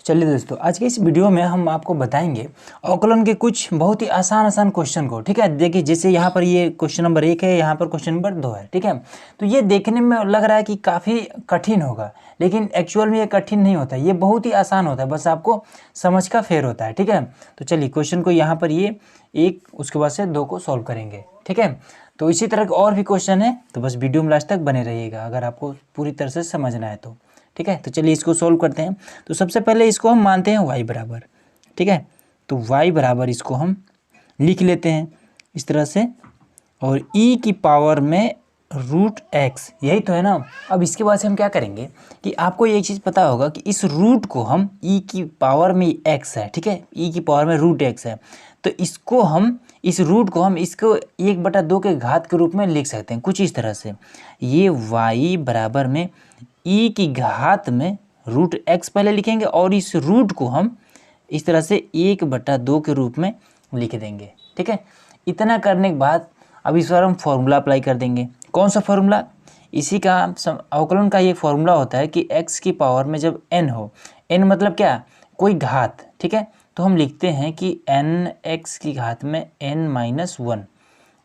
चलिए दोस्तों, आज के इस वीडियो में हम आपको बताएंगे अवकलन के कुछ बहुत ही आसान क्वेश्चन को। ठीक है, देखिए जैसे यहाँ पर ये क्वेश्चन नंबर 1 है, यहाँ पर क्वेश्चन नंबर 2 है। ठीक है, तो ये देखने में लग रहा है कि काफ़ी कठिन होगा, लेकिन एक्चुअल में ये कठिन नहीं होता, ये बहुत ही आसान होता है, बस आपको समझ का फेर होता है। ठीक है, तो चलिए क्वेश्चन को यहाँ पर ये 1 उसके बाद से 2 को सॉल्व करेंगे। ठीक है, तो इसी तरह के और भी क्वेश्चन है, तो बस वीडियो में लास्ट तक बने रहिएगा अगर आपको पूरी तरह से समझना है तो। ठीक है, तो चलिए इसको सोल्व करते हैं। तो सबसे पहले इसको हम मानते हैं y बराबर। ठीक है, तो y बराबर इसको हम लिख लेते हैं इस तरह से, और e की पावर में रूट x, यही तो है ना। अब इसके बाद से हम क्या करेंगे कि आपको एक चीज़ पता होगा कि इस रूट को हम e की पावर में x है, ठीक है, e की पावर में रूट x है, तो इसको हम इस रूट को हम इसको 1/2 के घात के रूप में लिख सकते हैं कुछ इस तरह से। ये y बराबर में e की घात में रूट x पहले लिखेंगे और इस रूट को हम इस तरह से 1/2 के रूप में लिख देंगे। ठीक है, इतना करने के बाद अब इस बार हम फॉर्मूला अप्लाई कर देंगे। कौन सा फॉर्मूला? इसी का अवकलन का ये फॉर्मूला होता है कि x की पावर में जब n हो, n मतलब क्या, कोई घात। ठीक है, तो हम लिखते हैं कि n x की घात में n-1,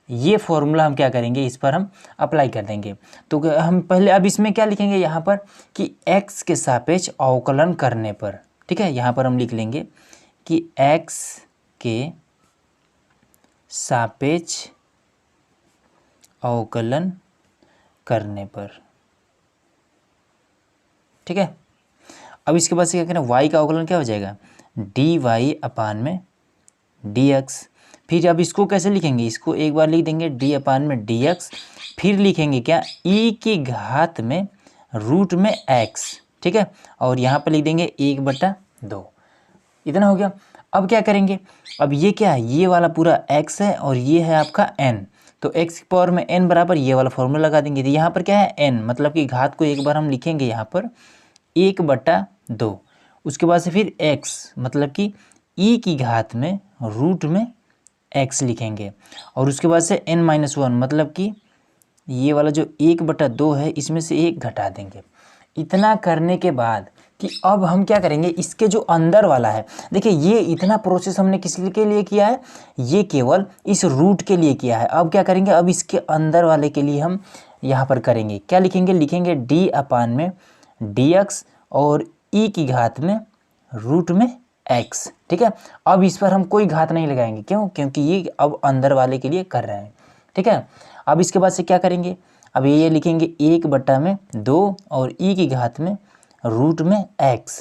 ये फॉर्मूला हम क्या करेंगे, इस पर हम अप्लाई कर देंगे। तो हम पहले अब इसमें क्या लिखेंगे यहाँ पर कि x के सापेक्ष अवकलन करने पर। ठीक है, यहाँ पर हम लिख लेंगे कि x के सापेक्ष अवकलन करने पर। ठीक है, अब इसके बाद से क्या करें, y का अवकलन क्या हो जाएगा, dy अपान में dx। फिर अब इसको कैसे लिखेंगे, इसको एक बार लिख देंगे d अपान में dx, फिर लिखेंगे क्या, e की घात में रूट में x। ठीक है, और यहाँ पर लिख देंगे 1/2। इतना हो गया। अब क्या करेंगे, अब ये क्या है, ये वाला पूरा x है और ये है आपका n, तो x की पावर में n बराबर ये वाला फॉर्मूला लगा देंगे। तो यहाँ पर क्या है, n मतलब कि घात को एक बार हम लिखेंगे यहाँ पर 1/2, उसके बाद से फिर x मतलब कि e की घात में रूट में x लिखेंगे, और उसके बाद से n-1 मतलब कि ये वाला जो 1/2 है इसमें से 1 घटा देंगे। इतना करने के बाद कि अब हम क्या करेंगे, इसके जो अंदर वाला है, देखिए ये इतना प्रोसेस हमने किस के लिए किया है, ये केवल इस रूट के लिए किया है। अब क्या करेंगे, अब इसके अंदर वाले के लिए हम यहाँ पर करेंगे क्या, लिखेंगे d अपान में dx और e की घात में रूट में x। ठीक है, अब इस पर हम कोई घात नहीं लगाएंगे, क्यों, क्योंकि ये अब अंदर वाले के लिए कर रहे हैं। ठीक है, अब इसके बाद से क्या करेंगे, अब ये लिखेंगे 1/2 और e की घात में रूट में x।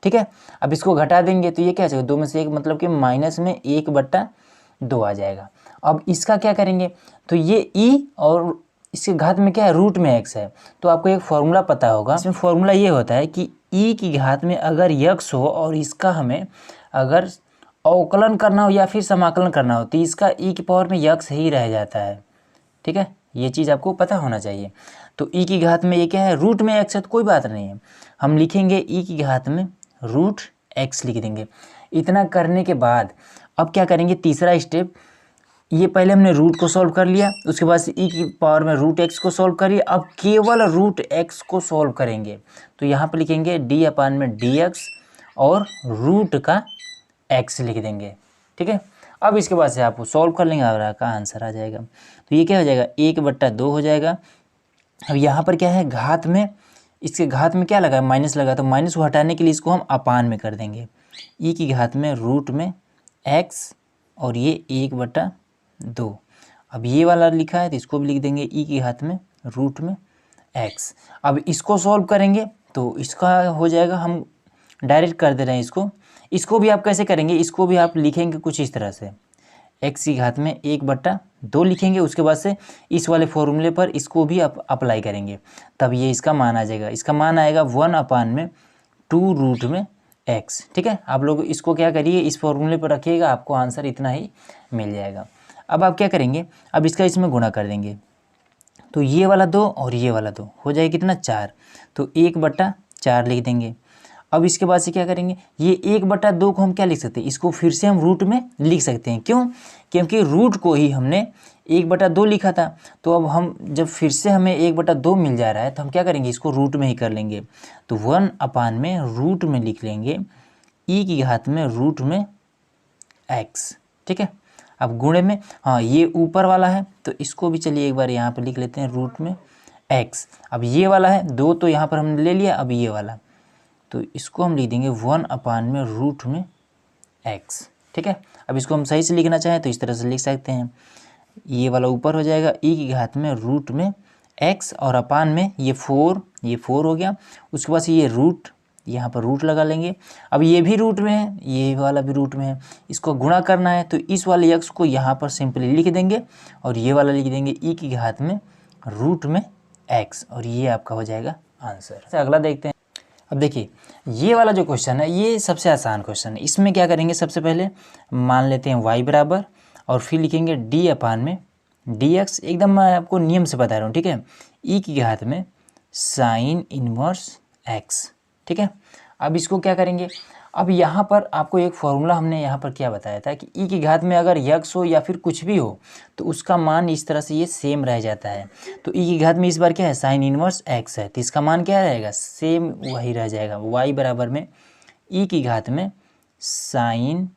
ठीक है, अब इसको घटा देंगे तो ये क्या जाएगा, 2 में से 1 मतलब कि माइनस में 1/2 आ जाएगा। अब इसका क्या करेंगे, तो ये e और इसके घात में क्या है, रूट में x है, तो आपको एक फॉर्मूला पता होगा। इसमें फॉर्मूला ये होता है कि e की घात में अगर x हो और इसका हमें अगर अवकलन करना हो या फिर समाकलन करना हो, तो इसका e की पावर में x ही रह जाता है। ठीक है, ये चीज़ आपको पता होना चाहिए। तो e की घात में ये क्या है, रूट में x है, तो कोई बात नहीं है, हम लिखेंगे e की घात में रूट x लिख देंगे। इतना करने के बाद अब क्या करेंगे, तीसरा स्टेप, ये पहले हमने रूट को सॉल्व कर लिया, उसके बाद से e की पावर में रूट x को सॉल्व करिए। अब केवल रूट x को सॉल्व करेंगे, तो यहाँ पर लिखेंगे d अपान में dx और रूट का x लिख देंगे। ठीक है, अब इसके बाद से आप सॉल्व कर लेंगे और आपका आंसर आ जाएगा। तो ये क्या हो जाएगा, 1/2 हो जाएगा। अब यहाँ पर क्या है, घात में, इसके घात में क्या लगा, माइनस लगा, तो माइनस को हटाने के लिए इसको हम अपान में कर देंगे, e की घात में रूट में x और ये 1/2। अब ये वाला लिखा है तो इसको भी लिख देंगे e की घात में रूट में x। अब इसको सॉल्व करेंगे तो इसका हो जाएगा, हम डायरेक्ट कर दे रहे हैं इसको भी आप कैसे करेंगे, इसको भी आप लिखेंगे कुछ इस तरह से, x की घात में 1/2 लिखेंगे, उसके बाद से इस वाले फॉर्मूले पर इसको भी आप अप्लाई करेंगे, तब ये इसका मान आ जाएगा। इसका मान आएगा 1/2 रूट में x। ठीक है, आप लोग इसको क्या करिए, इस फॉर्मूले पर रखिएगा, आपको आंसर इतना ही मिल जाएगा। अब आप क्या करेंगे, अब इसका इसमें गुणा कर देंगे, तो ये वाला 2 और ये वाला 2 हो जाएगा कितना, 4, तो 1/4 लिख देंगे। अब इसके बाद से क्या करेंगे, ये 1/2 को हम क्या लिख सकते हैं, इसको फिर से हम रूट में लिख सकते हैं। क्यों, क्योंकि रूट को ही हमने 1/2 लिखा था, तो अब हम जब फिर से हमें 1/2 मिल जा रहा है तो हम क्या करेंगे, इसको रूट में ही कर लेंगे। तो 1 अपान में रूट में लिख लेंगे ई की घात में रूट में एक्स। ठीक है, अब गुणे में, हाँ ये ऊपर वाला है तो इसको भी चलिए एक बार यहाँ पर लिख लेते हैं रूट में एक्स। अब ये वाला है 2 तो यहाँ पर हमने ले लिया, अब ये वाला तो इसको हम लिख देंगे 1 में रूट में एक्स। ठीक है, अब इसको हम सही से लिखना चाहें तो इस तरह से लिख सकते हैं, ये वाला ऊपर हो जाएगा ई की घात में रूट में एक्स और अपान में ये 4 हो गया। उसके बाद ये रूट, यहाँ पर रूट लगा लेंगे। अब ये भी रूट में है, ये वाला भी रूट में है, इसको गुणा करना है तो इस वाले एक्स को यहाँ पर सिंपली लिख देंगे और ये वाला लिख देंगे ई की घात में रूट में एक्स, और ये आपका हो जाएगा आंसर। अगला देखते हैं। अब देखिए ये वाला जो क्वेश्चन है ये सबसे आसान क्वेश्चन है। इसमें क्या करेंगे, सबसे पहले मान लेते हैं y बराबर और फिर लिखेंगे d अपान में dx। एकदम मैं आपको नियम से बता रहा हूँ, ठीक है, e की घात में साइन इनवर्स x। ठीक है, अब इसको क्या करेंगे, अब यहाँ पर आपको एक फॉर्मूला हमने यहाँ पर क्या बताया था कि e की घात में अगर x हो या फिर कुछ भी हो तो उसका मान इस तरह से ये सेम रह जाता है। तो e की घात में इस बार क्या है, साइन इनवर्स x है, तो इसका मान क्या रहेगा, सेम वही रह जाएगा, y बराबर में e की घात में साइन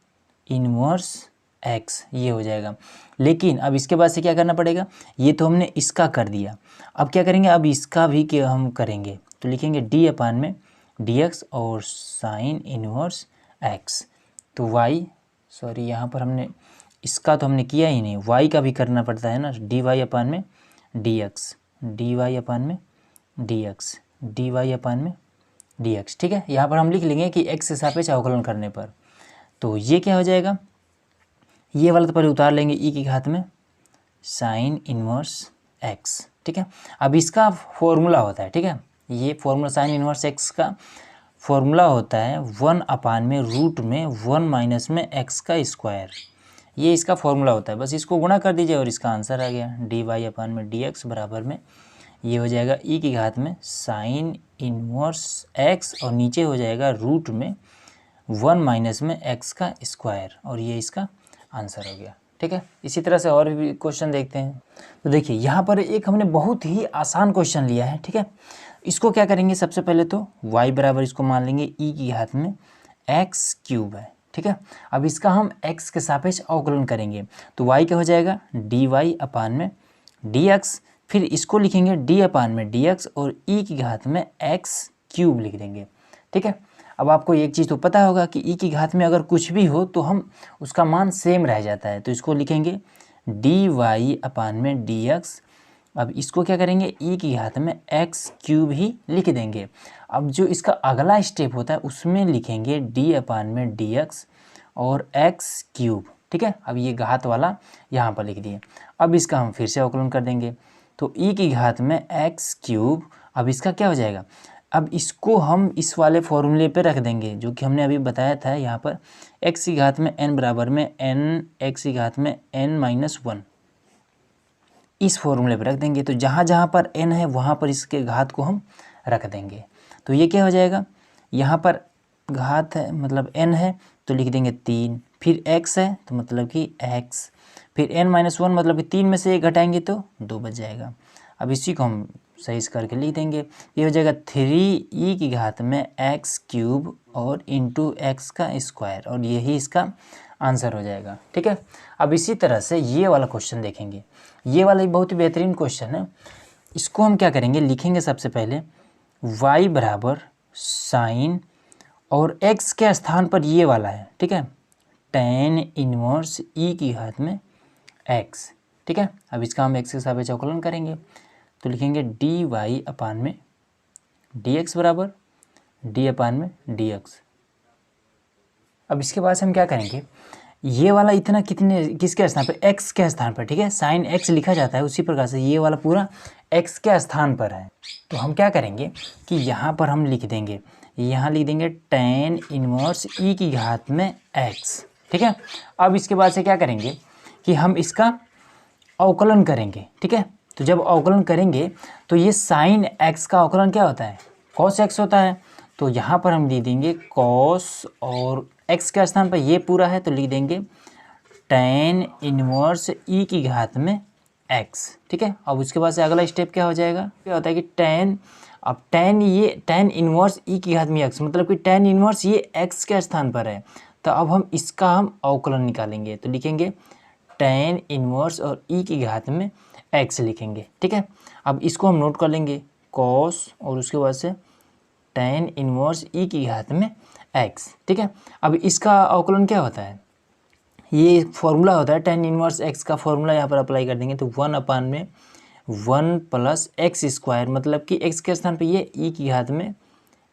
इनवर्स x, ये हो जाएगा। लेकिन अब इसके बाद से क्या करना पड़ेगा, ये तो हमने इसका कर दिया, अब क्या करेंगे, अब इसका भी क्या हम करेंगे, तो लिखेंगे d अपान में dx और साइन इनवर्स x। तो y, सॉरी यहाँ पर हमने इसका तो हमने किया ही नहीं, y का भी करना पड़ता है ना, dy अपान में dx, dy अपान में dx, dy अपान में dx। ठीक है, यहाँ पर हम लिख लेंगे कि x के सापेक्ष अवकलन करने पर, तो ये क्या हो जाएगा, ये वाला तो पहले उतार लेंगे e की घात में साइन इनवर्स x। ठीक है, अब इसका फॉर्मूला होता है, ठीक है, ये फॉर्मूला साइन इनवर्स x का फॉर्मूला होता है 1 अपान में रूट में 1 माइनस में x का स्क्वायर, ये इसका फॉर्मूला होता है। बस इसको गुणा कर दीजिए और इसका आंसर आ गया, dy अपान में dx बराबर में ये हो जाएगा e की घात में साइन इनवर्स x और नीचे हो जाएगा रूट में 1 माइनस में x का स्क्वायर, और ये इसका आंसर हो गया। ठीक है, इसी तरह से और भी क्वेश्चन देखते हैं। तो देखिए यहाँ पर एक हमने बहुत ही आसान क्वेश्चन लिया है। ठीक है, इसको क्या करेंगे, सबसे पहले तो y बराबर इसको मान लेंगे e की घात में x क्यूब है। ठीक है, अब इसका हम x के सापेक्ष अवकलन करेंगे तो y क्या हो जाएगा, dy अपान में dx, फिर इसको लिखेंगे d अपान में dx और e की घात में x क्यूब लिख देंगे। ठीक है, अब आपको एक चीज़ तो पता होगा कि e की घात में अगर कुछ भी हो तो हम उसका मान सेम रह जाता है, तो इसको लिखेंगे dy अपान में dx। अब इसको क्या करेंगे, e की घात में x क्यूब ही लिख देंगे। अब जो इसका अगला स्टेप होता है उसमें लिखेंगे d अपान में dx और x क्यूब। ठीक है, अब ये घात वाला यहाँ पर लिख दिए। अब इसका हम फिर से अवकलन कर देंगे तो e की घात में x क्यूब, अब इसका क्या हो जाएगा, अब इसको हम इस वाले फॉर्मूले पे रख देंगे जो कि हमने अभी बताया था, यहाँ पर x की घात में n बराबर में n x की घात में n माइनस 1, इस फॉर्मूले पे रख देंगे। तो जहाँ जहाँ पर n है वहाँ पर इसके घात को हम रख देंगे, तो ये क्या हो जाएगा, यहाँ पर घात है मतलब n है तो लिख देंगे 3, फिर x है तो मतलब कि x, फिर n माइनस 1 मतलब कि 3 में से 1 घटाएंगे तो 2 बच जाएगा। अब इसी को हम सही से करके लिख देंगे, ये हो जाएगा 3e की घात में x क्यूब और इंटू x का स्क्वायर, और यही इसका आंसर हो जाएगा। ठीक है, अब इसी तरह से ये वाला क्वेश्चन देखेंगे, ये वाला बहुत ही बेहतरीन क्वेश्चन है। इसको हम क्या करेंगे, लिखेंगे सबसे पहले y बराबर साइन और x के स्थान पर ये वाला है, ठीक है, tan इनवर्स e की घात में x। ठीक है, अब इसका हम x के सापेक्ष अवकलन करेंगे तो लिखेंगे dy अपान में dx बराबर d अपान में dx। अब इसके बाद से हम क्या करेंगे, ये वाला इतना किसके स्थान पर, x के स्थान पर। ठीक है, साइन x लिखा जाता है उसी प्रकार से ये वाला पूरा x के स्थान पर है। तो हम क्या करेंगे कि यहाँ पर हम लिख देंगे, यहाँ लिख देंगे tan इनवर्स e की घात में x। ठीक है, अब इसके बाद से क्या करेंगे कि हम इसका अवकलन करेंगे। ठीक है, तो जब अवकलन करेंगे तो ये साइन x का अवकलन क्या होता है, cos x होता है, तो यहाँ पर हम लिख देंगे cos और x के स्थान पर ये पूरा है तो लिख देंगे tan इनवर्स e की घात में x। ठीक है, अब उसके बाद से अगला स्टेप क्या हो जाएगा, क्या होता है कि tan अब tan इनवर्स ई की घात में x, मतलब कि tan इनवर्स ये x के स्थान पर है, तो अब हम इसका अवकलन निकालेंगे। तो लिखेंगे tan इनवर्स और e की घात में x लिखेंगे, ठीक है। अब इसको हम नोट कर लेंगे cos और उसके बाद से tan इनवर्स e की घात में x, ठीक है। अब इसका अवकलन क्या होता है, ये फॉर्मूला होता है tan इनवर्स x का फॉर्मूला यहाँ पर अप्लाई कर देंगे। तो 1/1 प्लस एक्स स्क्वायर, मतलब कि x के स्थान पे ये e की घात में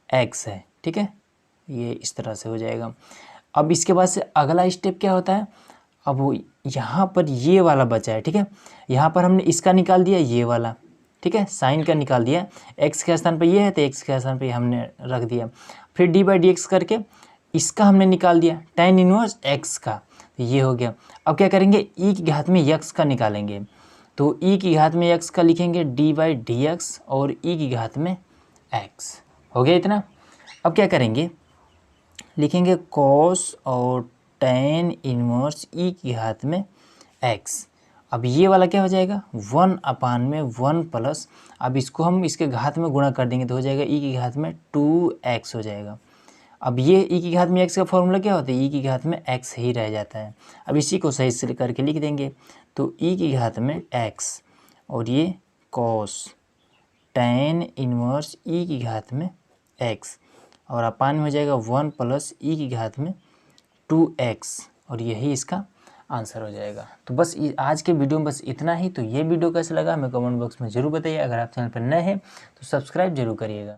x है, ठीक है। ये इस तरह से हो जाएगा। अब इसके बाद से अगला स्टेप क्या होता है, अब वो यहाँ पर ये वाला बचा है, ठीक है। यहाँ पर हमने इसका निकाल दिया, ये वाला, ठीक है, साइन का निकाल दिया। x के स्थान पे ये है तो x के स्थान पे हमने रख दिया। फिर d/dx करके इसका हमने निकाल दिया tan इनवर्स x का, तो ये हो गया। अब क्या करेंगे, e की घात में x का निकालेंगे। तो e की घात में x का लिखेंगे d/dx और e की घात में x, हो गया इतना। अब क्या करेंगे, लिखेंगे cos और tan इनवर्स e की घात में x। अब ये वाला क्या हो जाएगा, 1/1 प्लस, अब इसको हम इसके घात में गुणा कर देंगे तो हो जाएगा e की घात में 2x हो जाएगा। अब ये e की घात में x का फॉर्मूला क्या होता है, e की घात में x ही रह जाता है। अब इसी को सही से करके लिख देंगे। तो e की घात में x और ये cos tan इनवर्स e की घात में x, और अपान में हो जाएगा 1 प्लस e की घात में 2x, और यही इसका आंसर हो जाएगा। तो बस आज के वीडियो में बस इतना ही। तो ये वीडियो कैसा लगा हमें कमेंट बॉक्स में ज़रूर बताइए। अगर आप चैनल पर नए हैं तो सब्सक्राइब जरूर करिएगा।